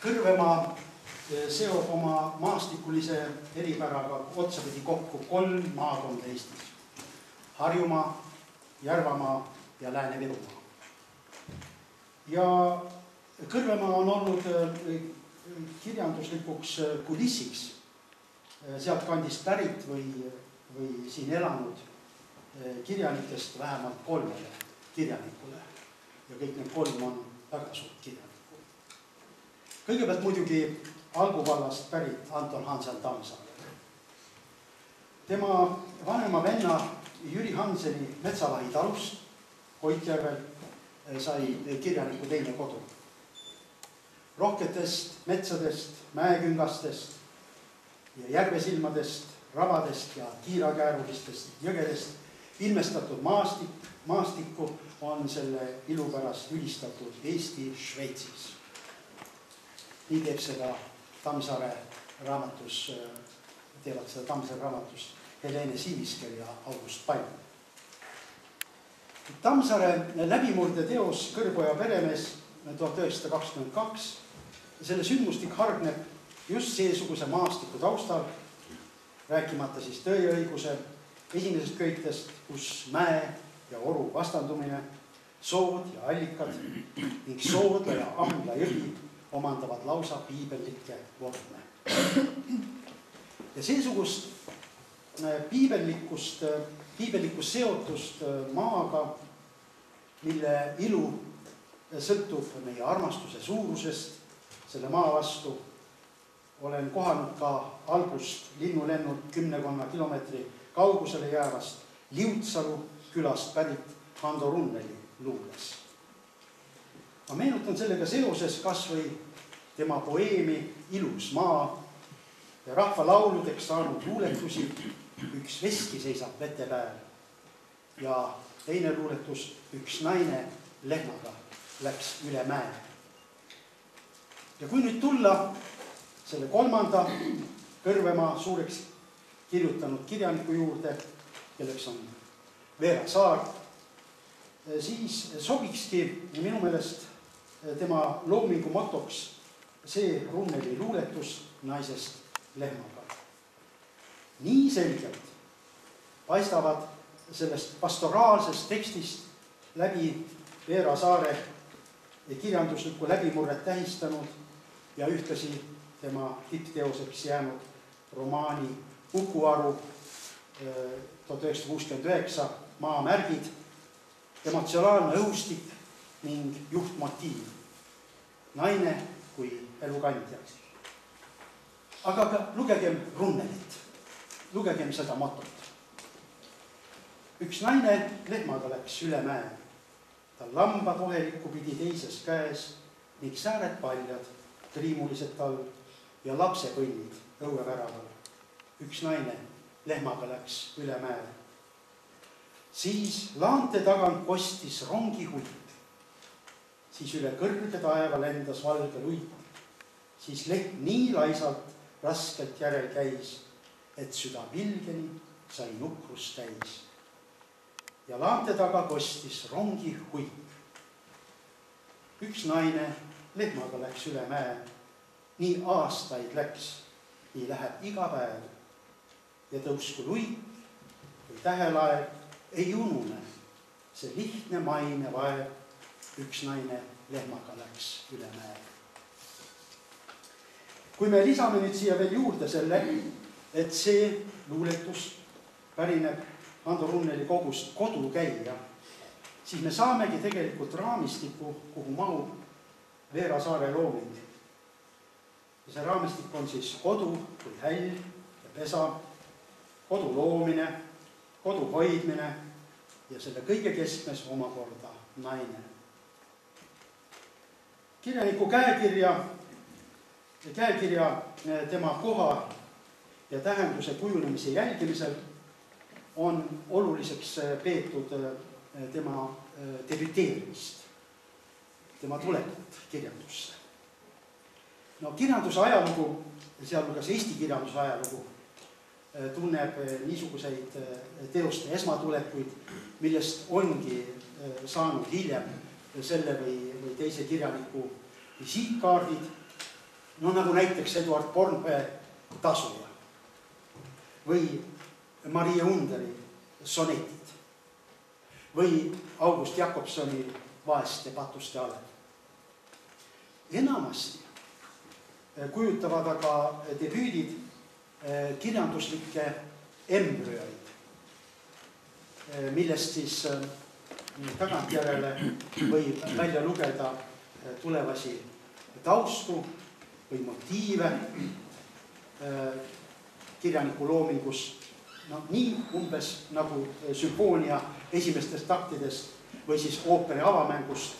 Kõrvemaa seob oma maastikulise eripäraga otsapidi kokku 3 maakonda Eestis. Harjumaa, Järvamaa ja Lääne-Virumaa. Ja Kõrvemaa on olnud kirjanduslikuks kulissiks sealt kandist pärit või siin elanud kirjanikest vähemalt 3 kirjanikule. Ja kõik need 3 on väga suurt kirjanikku. Kõigepealt muidugi Alguvallast pärit Anton Hansel Tammsaare. Tema vanema venna Jüri Hanseni Metsavahi talust Koitjärvel sai kirjaniku teine kodu. Rohketest metsadest, mäeküngastest ja järvesilmadest, rabadest ja kiirakäärulistest jõgedest ilmestatud maastikku on selle ilupärast ülistatud Eesti Šveitsis. Nii teeb seda Tammsaare raamatus, teevad seda Tammsaare raamatus Helene Siivisker ja August Palm. Tammsaare läbimurde teos Kõrboja peremees 1922. Selle sündmustik hargneb just seesuguse maastiku taustal, rääkimata siis tõeõiguse esimesest köitest, kus mäe ja oru vastandumine, sood ja allikad ning Soodla ja Ambla jõgi omandavad lausa piibellikke vorme. Ja seesugust piibellikust seotust maaga, mille ilu sõltub meie armastuse suurusest selle maa vastu, olen kohanud ka Albust linnulennult 10 kilomeetri kaugusele jäävast Liutsalu külast pärit Hando Runneli luules. Ma meenutan sellega seoses kas või tema poeemi Ilus maa ja rahva lauludeks saanud luuletusi Üks veski seisab vete pääl ja teine luuletus Üks naine lehmaga läks üle mäe. Ja kui nüüd tulla selle 3. Kõrvemaa suureks kirjutanud kirjaniku juurde, kelleks on Veera Saar, siis sobikski minu meelest tema loomingu motoks see Runneli luuletus naisest lehmaga. Nii selgelt paistavad sellest pastoraalsest tekstist läbi Veera Saare kirjanduslikku läbimurret tähistanud ja ühtlasi tema tippteoseks jäänud romaani Kukuaru 1969 maamärgid, emotsionaalne õhustik ning juhtmotiiv. Naine kui elukandja. Aga ka lugegem Runnelit, lugegem seda motot. Üks naine lehmaga läks üle mäe. Tal lambad ohelikku pidi teises käes ning sääred paljad, triimulised tal ja lapsepõnnid õueväraval. Üks naine lehmaga läks üle mäe. Siis laante tagant kostis rongi huip. Siis üle kõrge taeva lendas valge luip. Siis lehm nii laisalt raskelt järel käis, et süda pilgeni sai nukrus täis. Ja laante taga kostis rongi huip. Üks naine lehmaga läks üle mäe. Nii aastaid läks, nii läheb iga päev. Ja tõusku luip või tähelaev ei unune. See lihtne maine vaev, üks naine lehmaga läks üle mäe. Kui me lisame nüüd siia veel juurde selle, et see luuletus pärineb Hando Runneli kogust Kodukäija, siis me saamegi tegelikult raamistiku, kuhu mahub Veera Saare looming. Ja see raamistik on siis kodu kui häll ja pesa, kodu loomine, kodu hoidmine ja selle kõige keskmes omakorda naine. Kirjaniku käekirja tema koha ja tähenduse kujunemise jälgimisel on oluliseks peetud tema debüteerimist, tema tulekut kirjandusse. No kirjanduse ajalugu, sealhulgas Eesti kirjanduse ajalugu, tunneb niisuguseid teoste esmatulekuid, millest ongi saanud hiljem selle või teise kirjaniku visiitkaardid No nagu näiteks Eduard Bornhöhe Tasuja või Marie Underi sonetid või August Jakobsoni Vaeste patuste alev. Enamasti kujutavad aga debüüdid kirjanduslikke embrüoid, millest siis tagantjärele võib välja lugeda tulevasi taustu või motiive kirjaniku loomingus. No, nii umbes nagu sümfoonia esimestest taktidest või siis ooperi avamängust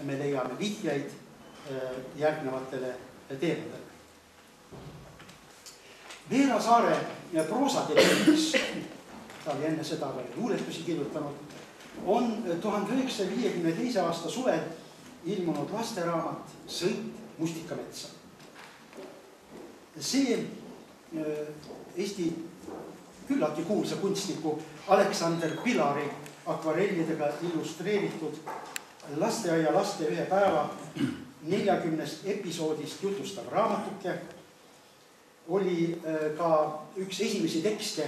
me leiame vihjeid järgnevatele teemadele. Veera Saare proosadebüüdiks, ta oli enne seda veel luuletusi kirjutanud, on 1952. aasta suvel ilmunud lasteraamat Sõit Mustikametsa. See Eesti küllaltki kuulsa kunstniku Aleksander Pilari akvarellidega illustreeritud lasteaia laste ühe päeva 40 episoodist jutustav raamatuke oli ka üks esimesi tekste,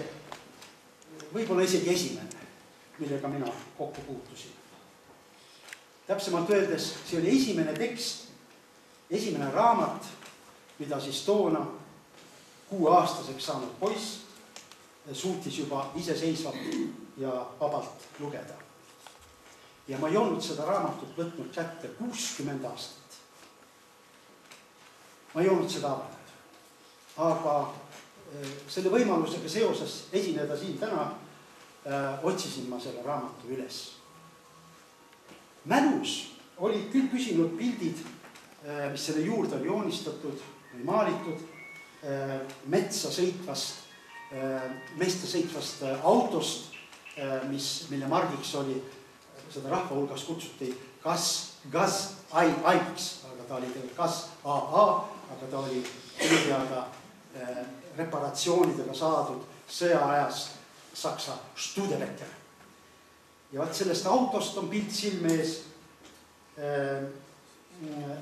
võib-olla isegi esimene, millega mina kokku puutusin. Täpsemalt öeldes, see oli esimene tekst, esimene raamat, mida siis toona 6-aastaseks saanud poiss suutis juba iseseisvalt ja vabalt lugeda. Ja ma ei olnud seda raamatut võtnud kätte 60 aastat. Ma ei olnud seda avanud. Aga selle võimalusega seoses esineda siin täna otsisin ma selle raamatu üles. Mälus olid küll püsinud pildid, mis selle juurde oli joonistatud või maalitud metsa sõitvast, meeste sõitvast autost, mille margiks oli, seda rahva hulgas kutsuti Gaz Aiks, aga ta oli Gaz AA, aga ta oli teada reparatsioonidega saadud sõjaajast Saksa Studebecker. Ja vaat sellest autost on pilt silme ees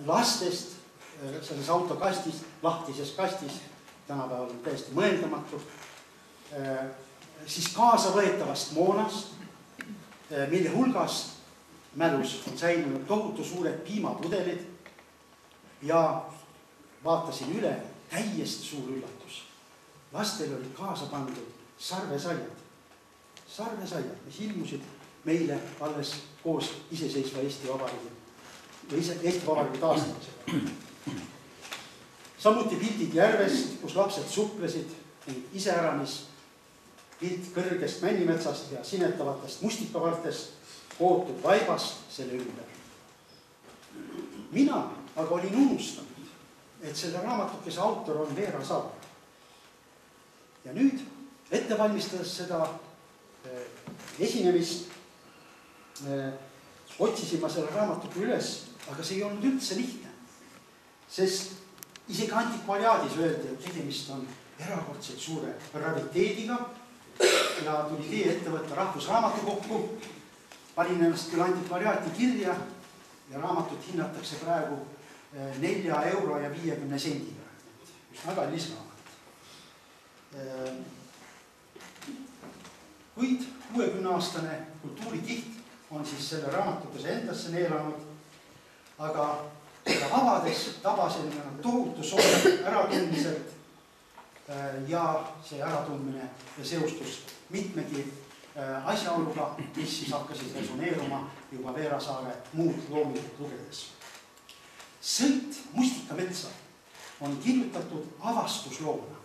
lastest selles autokastis, lahtises kastis, tänapäeval on täiesti mõeldamatu, siis kaasa võetavast moonast, mille hulgast mälus on säilunud tohutu suured piimapudelid ja vaatasin üle, täiesti suur üllatus. Lastel olid kaasa pandud sarvesaiad, mis ilmusid meile alles koos iseseisva Eesti Vabariigi või Eesti Vabariigi taastamisega. Samuti pildid järvest, kus lapsed suplesid ning iseäranis pilt kõrgest männimetsast ja sinetavatest mustikavartest, kootud vaibast selle ümber. Mina aga olin unustanud, et selle raamatukese autor on Veera Saar. Ja nüüd ette valmistades seda esinemist otsisin ma selle raamatuke üles, aga see ei olnud üldse lihtne, sest isegi antikvariaadis öeldi, et tegemist on erakordselt suure rariteediga ja tuli idee ette võtta Rahvusraamatukokku. Panin ennast küll antikvariaati kirja ja raamatut hinnatakse praegu 4,50 €. Just väga kallis raamat. Kuid 60-aastane kultuurikiht on siis selle raamatukese endasse neelanud, aga avades tabasin tohutu soole äratundmiselt ja see äratundmine seostus mitmegi asjaoluga, mis siis hakkasid resoneeruma juba Veera Saare muud loomingut lugedes. Sõit Mustikametsa on kirjutatud avastusloona.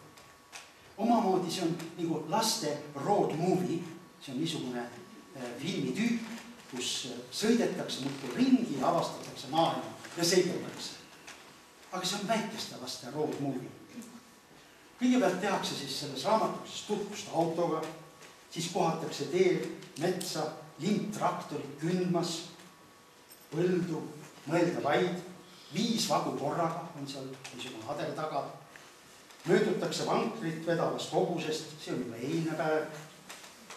Omamoodi see on nagu laste road movie, see on niisugune filmitüüp, kus sõidetakse muudkui ringi ja avastatakse maailma ja seidetakse. Aga see on väikeste laste road movie. Kõigepealt tehakse siis selles raamatukeses tutvust autoga, siis kohatakse teel metsa, lindtraktorid kündmas, põldu, mõelda vaid, 5 vagu korraga on seal niisugune ader taga. Möödutakse vankrit vedavast hobusest, see on juba eilne päev,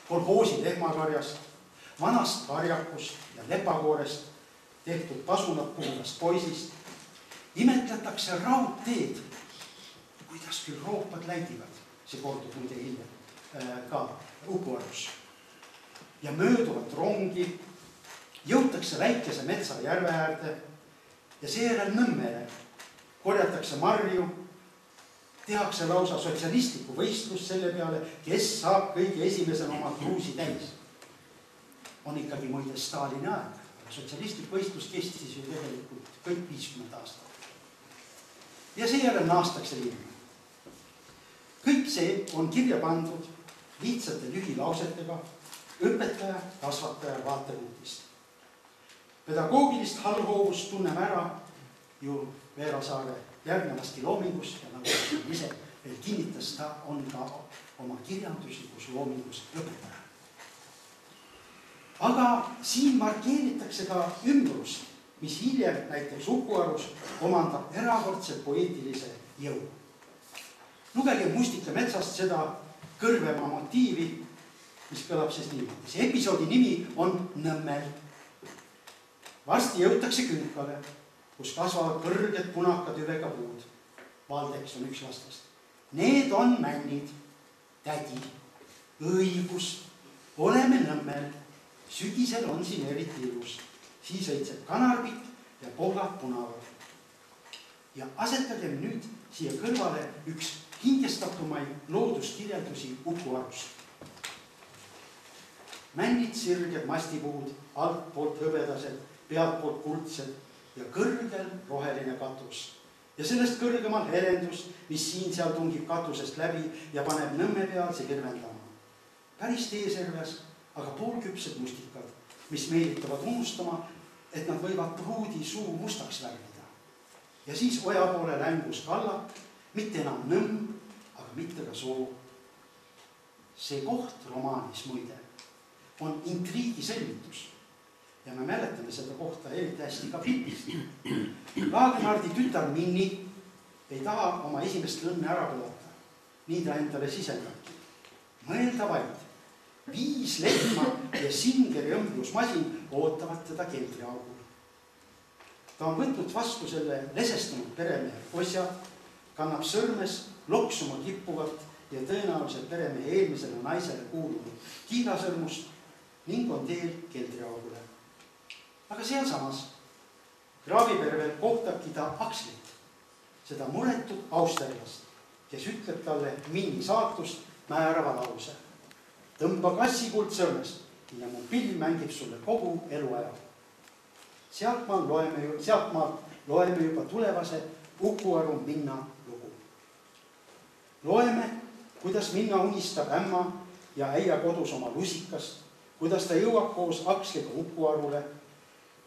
kolhoosi lehmakarjast, vanast karjakust ja lepakoorest tehtud pasunat puhuvast poisist Imetletakse raudteed, kuidas küll roopad läigivad, see kordub muide hiljem ka Uku Arus. Ja mööduvat rongi, jõutakse väikese metsa järve äärde ja seejärel Nõmmele korjatakse marju, tehakse lausa sotsialistliku võistlus selle peale, kes saab kõige esimesena oma kruusi täis. On ikkagi muide Stalini aeg, aga sotsialistlik võistlus kestis ju tegelikult kõik 50 aastat. Ja seejärel naastakse linna. Kõik see on kirja pandud lihtsate lühilausetega õpetaja, kasvataja vaatepunktist. Pedagoogilist hallhoovust tunneme ära ju Veera Saare järgnevastki loomingust ja nagu ise veel kinnitas, ta on ka oma kirjanduslikus loomingus õpetaja. Aga siin markeeritakse ka ümbrust, mis hiljem näiteks Uku Arus omandab erakordse poeetilise jõu. Lugege Mustika metsast seda Kõrvemaa motiivi, mis kõlab siis niimoodi. See episoodi nimi on Nõmmel. Varsti jõutakse künkale, kus kasvavad kõrged punakad hüvega puud. Valdeks on üks lastest. Need on männid, tädi, õigus, oleme Nõmmel. Sügisel on siin eriti ilus. Siis õitseb kanarbit ja pohlad punavad. Ja asetagem nüüd siia kõrvale üks hingestatumaid looduskirjeldusi Uku Arust. Männid sirged mastipuud, altpoolt hõbedased, pealtpoolt kurdsed ja kõrgel roheline katus. Ja sellest kõrgemal helendus, mis siin-seal tungib katusest läbi ja paneb Nõmme pealse kirvendama. Päris teeserves, aga poolküpsed mustikad, mis meelitavad unustama, et nad võivad pruudi suu mustaks värvida. Ja siis oja poole längus kallak, mitte enam Nõmm, aga mitte ka soo. See koht romaanis muide on intriigi selgitus ja me mäletame seda kohta eriti hästi ka filmist. Laagnaardi tütar Minni ei taha oma esimest õnne ära põlata. Nii ta endale sisendabki. Mõelda vaid, 5 lehma ja Singeri õmblusmasin ootavad teda keldriaugul. Ta on võtnud vastu selle lesestunud peremehe osja, kannab sõrmes loksuma kippuvat ja tõenäoliselt peremehe eelmisele naisele kuulunud kiilasõrmust ning on teel keldriaugule. Aga sealsamas kraavipervel kohtabki ta Akslit, seda muretut austerlast, kes ütleb talle Minni saatust määrava lause. Tõmba kassikuld sõrmest ja mu pill mängib sulle kogu eluaja. Sealtmaal loeme juba tulevase Uku Aru Minna lugu. Loeme, kuidas Minna unistab ämma ja äia kodus oma lusikast, kuidas ta jõuab koos Aksliga Uku Arule,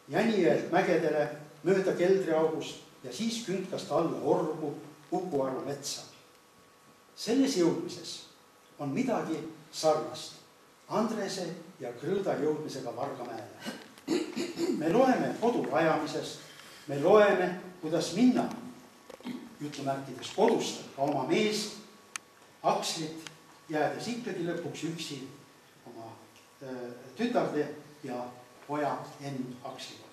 Jänielt mägedele mööda keldriaugust ja siis künkast alla orgu Uku Aru metsa. Selles jõudmises on midagi sarnast Andrese ja Krõõda jõudmisega Vargamäele. Me loeme kodu rajamisest, me loeme, kuidas Minna, jutumärkides kodustab ka oma meest, Akslit, jäädes ikkagi lõpuks üksi oma tütarde ja poja Enn Aksliga.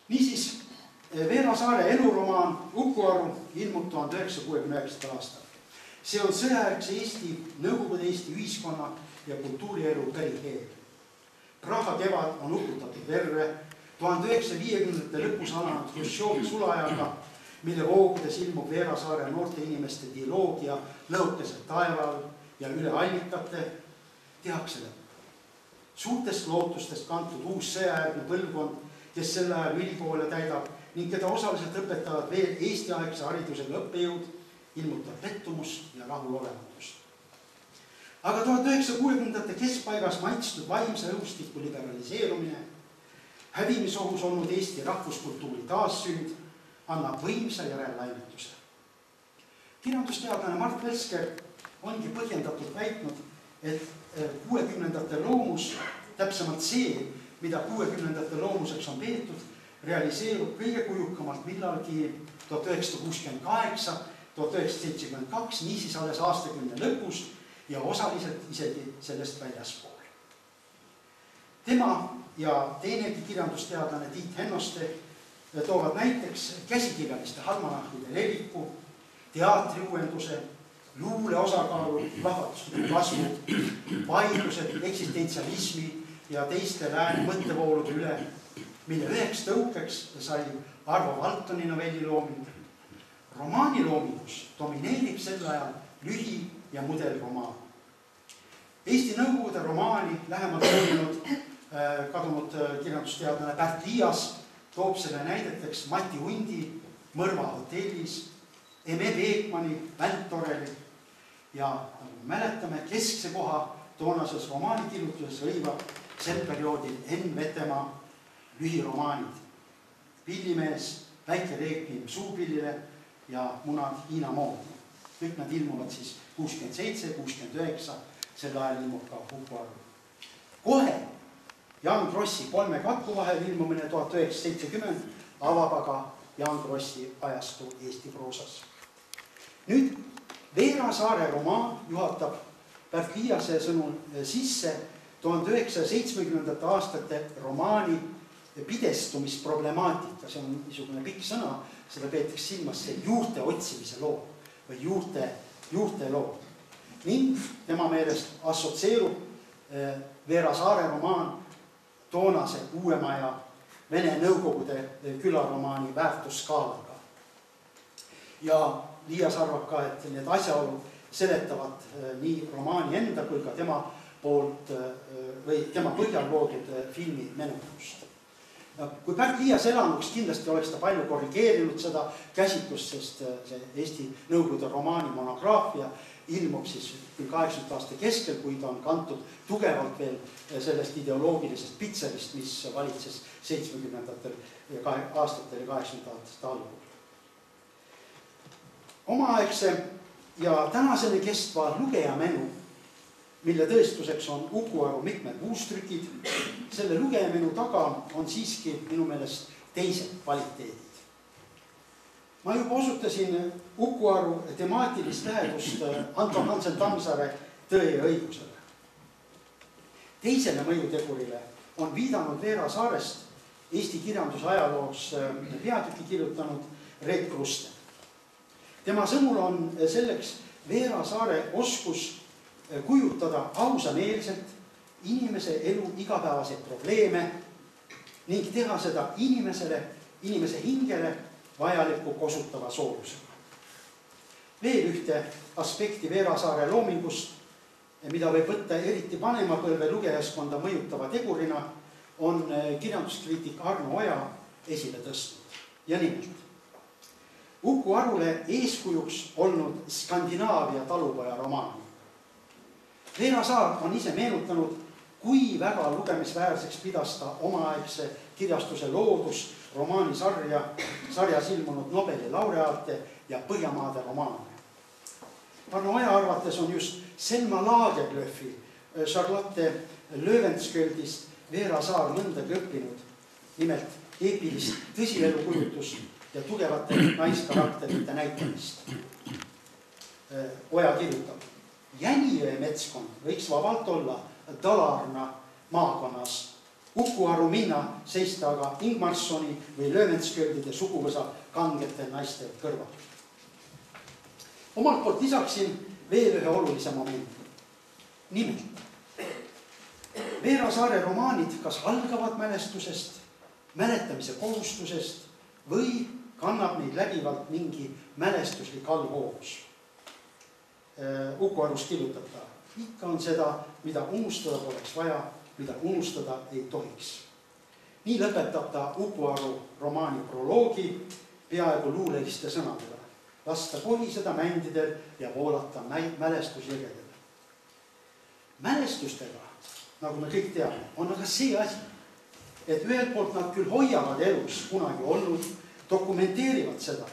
Niisiis, Veera Saare eluromaan Uku Aru ilmub 1969. aastal. See on sõjajärgse Eesti, Nõukogude Eesti ühiskonna ja kultuurielu periheel. Praha kevad on uputatud verre 1950. lõpus alanud Hruštšovi sulajaga, mille voogudes ilmub Veera Saare noorte inimeste dialoogia lõukesed taeval ja üle allikate, tehakse lõpp. Suurtest lootustest kantud uus sõjajärgne põlvkond, kes selle ajal ülikoole täidab ning keda osaliselt õpetavad veel Eesti-aegse haridusega õppejõud, ilmutab pettumust ja rahulolematust. Aga 1960. keskpaigas maitstud vaimse õhustiku liberaliseerumine, hävimisohus olnud Eesti rahvuskultuuri taassünd annab võimsa järellaimetuse. Kirjandusteadlane Mart Velsker ongi põhjendatult väitnud, et 60. loomus, täpsemalt see, mida 60. loomuseks on peetud, realiseerub kõige kujukamalt millalgi 1968, 1972, niisiis alles aastakümne lõpus ja osaliselt isegi sellest väljaspool. Tema ja teinegi kirjandusteadlane Tiit Hennoste toovad näiteks käsikirjaliste almanahvide leviku, teatriuuenduse, luule osakaalu plahvatusliku kasvu, vaidlused eksistentsialismi ja teiste lääne mõttevoolude üle, mille üheks tõukeks sai Arvo Valtoni novelli looming. Romaani loomingus domineerib sel ajal lühi- ja mudelromaan. Eesti Nõukogude romaani lähemalt uurinud kadunud kirjandusteadlane Pärt Liias toob selle näideteks Mati Hundi Mõrva hotellis, Eme Peekmani Vändtoreli ja nagu mäletame, keskse koha toonases romaanikirjutuses hõivab sel perioodil Enn Vetemaa lühiromaanid Pillimees, Väike reekpiim suupillile ja Munad Hiina moodi. Kõik nad ilmuvad siis 67, 69, sel ajal ilmub ka Uku Aru. Kohe Jaan Krossi 3 katku vahel ilmumine 1970 avab aga Jaan Krossi ajastu Eesti proosas. Nüüd Veera Saare romaan juhatab Pärt Liiase sõnul sisse 1970. aastate romaani pidestumisproblemaatika. See on niisugune pikk sõna, seda peetakse silmas see juurte otsimise loo või juurte loo. Ning tema meelest assotsieerub Veera Saare romaan toonase uuema ja Vene Nõukogude külaromaani väärtusskaalaga. Ja Liias arvab ka, et need asjaolud seletavad nii romaani enda kui ka tema poolt või tema põhjal loodud filmi menetust. Kui Pärt Liias elanuks, kindlasti oleks ta palju korrigeerinud seda käsitlust, sest see Eesti Nõukogude romaani monograafia ilmub siis 80 aasta keskel, kui ta on kantud tugevalt veel sellest ideoloogilisest pitserist, mis valitses 70. aastatel ja 80. aastate algul. Omaaegse ja tänaseni kestva lugejamenu, mille tõestuseks on Uku Aru mitmed uustrükid, selle lugejamenu taga on siiski minu meelest teised kvaliteedid. Ma juba osutasin Uku Aru temaatilist lähedust Anton Hansen Tammsaare Tõe ja õigusele. Teisele mõjutegurile on viidanud Veera Saarest Eesti kirjanduse ajaloos peatüki kirjutanud Reet Krusten. Tema sõnul on selleks Veera Saare oskus kujutada ausameelselt inimese elu igapäevaseid probleeme ning teha seda inimese hingele vajaliku kosutava soorusega. Veel ühte aspekti Veera Saare loomingust, mida võib võtta eriti vanemapõlve lugejaskonda mõjutava tegurina, on kirjanduskriitik Arno Oja esile tõstnud. Ja nimelt, Uku Arule eeskujuks olnud Skandinaavia talupoja romaani. Veera Saar on ise meenutanud, kui väga lugemisväärseks pidas ta omaaegse kirjastuse loodus romaani sarjas ilmunud Nobeli laureaate ja Põhjamaade romaane. Arno Oja arvates on just Selma Lagerlöfi Charlotte Löwenskjöldist Veera Saar mõndagi õppinud, nimelt eepilist tõsielukujutust ja tugevate naiskarakterite näitamist. Oja kirjutab, Jäniöö metskond võiks vabalt olla Dalarna maakonnas, Uku Aru minna seista aga Ingmarssoni või Löwenskjöldide suguvõsa kangete naiste kõrval. Omalt poolt lisaksin veel ühe olulise momendi. Nimelt, Veera Saare romaanid kas algavad mälestusest, mäletamise kohustusest või kannab neid läbivalt mingi mälestuslik allhoovus. Uku Arust kirjutab ta, ikka on seda, mida unustada poleks vaja, mida unustada ei tohiks. Nii lõpetab ta Uku Aru romaani proloogi peaaegu luuleliste sõnadega. Lasta kohiseda mändidel ja voolata mälestusjõgedel. Mälestustega, nagu me kõik teame, on aga see asi, et ühelt poolt nad küll hoiavad elus kunagi olnud, dokumenteerivad seda.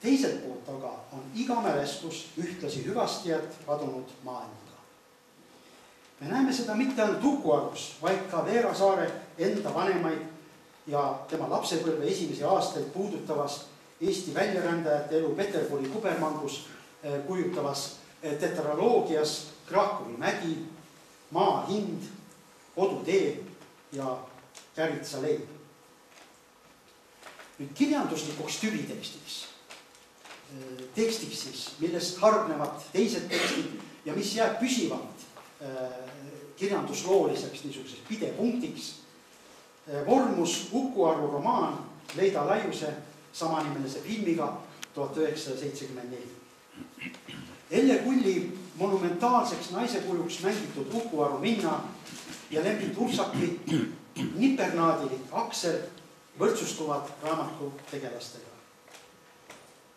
Teiselt poolt aga on iga mälestus ühtlasi hüvastijat kadunud maailmaga. Me näeme seda mitte ainult Uku Arus, vaid ka Veera Saare enda vanemaid ja tema lapsepõlve esimesi aastaid puudutavas Eesti väljarändajate elu Peterburi kubermangus kujutavas tetraloogias Krakowi mägi, maa hind, kodutee ja Käritsa leib. Nüüd kirjanduslikuks tüvitekstiks, siis, millest hargnevad teised tekstid ja mis jääb püsivalt kirjanduslooliseks niisuguseks pidepunktiks, vormus Uku Aru romaan Leida laiuse samanimelise filmiga 1974. Elle Kulli monumentaalseks naisekujuks mängitud Uku Aru Minna ja Lembit Ursaki nipernaadilik Aksel võrdsustuvad raamatu tegelastega.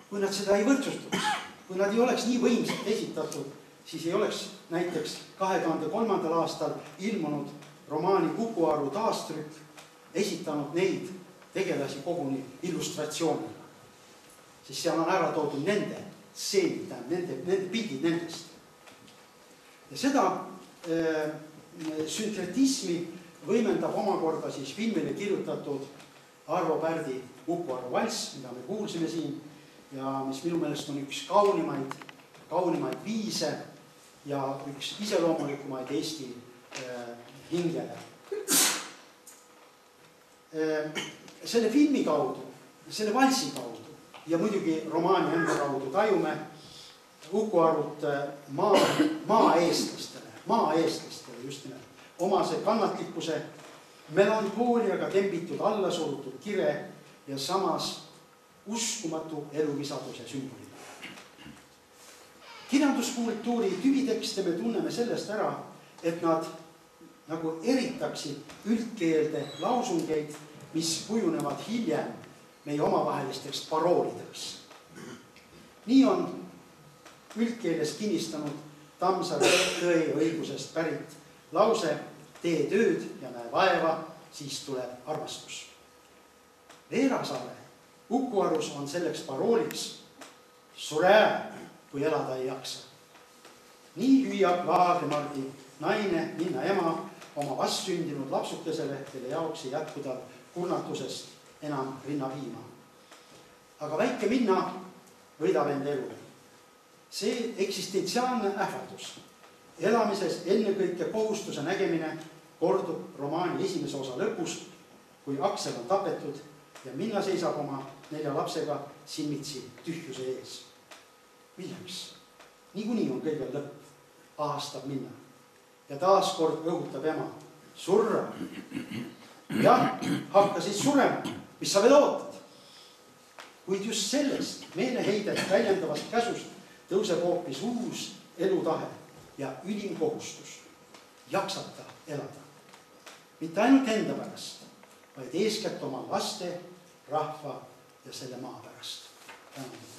Kui nad seda ei võrdsustuks, kui nad ei oleks nii võimsalt esitatud, siis ei oleks näiteks 2003. aastal ilmunud romaani Uku Aru taastrükk esitanud neid tegelasi koguni illustratsiooniga. Siis seal on ära toodud nende stseenid, nende pildid nendest. Ja seda sünkretismi võimendab omakorda siis filmile kirjutatud Arvo Pärdi Uku Aru valss, mida me kuulsime siin ja mis minu meelest on üks kaunimaid viise ja üks iseloomulikumaid Eesti hingele. Selle filmi kaudu, selle valsi kaudu ja muidugi romaani enda kaudu tajume Uku Arut maaeestlastele just nimelt omase kannatlikkuse, melankooliaga tembitud allasurutud kire ja samas uskumatu eluvisaduse sümbolina. Kirjanduskultuuri tüvitekste me tunneme sellest ära, et nad nagu eritaksid üldkeelde lausungeid, mis kujunevad hiljem meie omavahelisteks paroolideks. Nii on üldkeeles kinnistanud Tammsaare Tõe ja õigusest pärit lause tee tööd ja näe vaeva, siis tuleb armastus. Veerasaare Uku Arus on selleks parooliks sure ära, kui elada ei jaksa. Nii hüüab Laagrimardi naine, minna ema oma vastsündinud lapsukesele, kelle jaoks ei jätkuda kurnatusest enam rinna viima. Aga väike minna võidab end elu. See eksistentsiaalne ähvardus, elamises ennekõike kohustuse nägemine kordub romaani esimese osa lõpus, kui Aksel on tapetud ja Minna seisab oma 4 lapsega silmitsi tühjuse ees. Milleks? Niikuinii on kõigel lõpp, ahastab Minna. Ja taas kord õhutab ema. Surra. Jah, hakkasid surema. Mis sa veel ootad? Kuid just sellest meeleheidet väljendavast käsust tõuseb hoopis uus elutahe ja ülim kohustus jaksata elada. Mitte ainult enda pärast, vaid eeskätt oma laste, rahva ja selle maa pärast. Tänan.